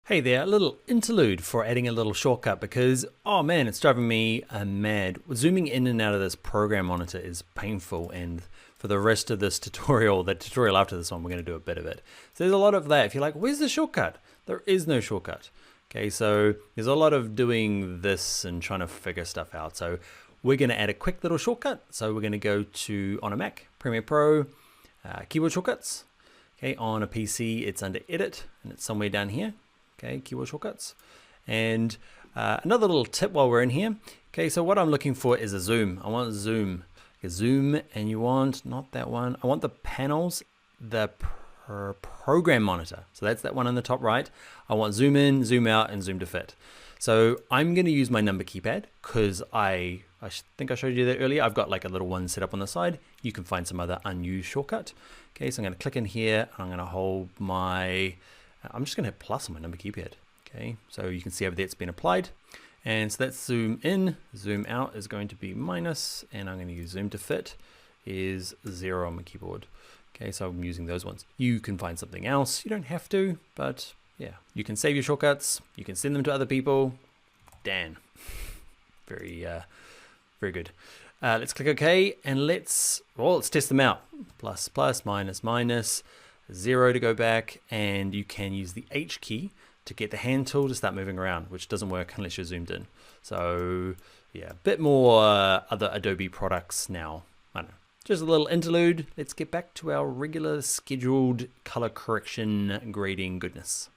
Hey there, a little interlude for adding a little shortcut because, oh man, it's driving me mad. Zooming in and out of this program monitor is painful, and for the rest of this tutorial, the tutorial after this one, we're going to do a bit of it. So there's a lot of that. If you're like, where's the shortcut? There is no shortcut. Okay, so there's a lot of doing this and trying to figure stuff out. So we're going to add a quick little shortcut. So we're going to go to, on a Mac, Premiere Pro, keyboard shortcuts. Okay, on a PC, it's under Edit, and it's somewhere down here. Okay, keyboard shortcuts. And another little tip while we're in here. Okay, so what I'm looking for is a zoom. I want zoom. Okay, zoom, and you want, not that one. I want the panels, the program monitor. So that's that one on the top right. I want zoom in, zoom out, and zoom to fit. So I'm going to use my number keypad because I think I showed you that earlier. I've got like a little one set up on the side. You can find some other unused shortcut. Okay, so I'm going to click in here. I'm going to hold my, I'm just going to hit plus on my number keypad. Okay, so you can see over there it's been applied. And so that's zoom in, zoom out is going to be minus, and I'm going to use zoom to fit is 0 on my keyboard. Okay, so I'm using those ones. You can find something else. You don't have to, but yeah, you can save your shortcuts. You can send them to other people. Dan, very good. Let's click OK, and let's test them out. Plus, plus, minus, minus, 0 to go back, and you can use the H key to get the hand tool to start moving around, which doesn't work unless you're zoomed in. So yeah, a bit more other Adobe products now. I don't know. Just a little interlude. Let's get back to our regular scheduled color correction grading goodness.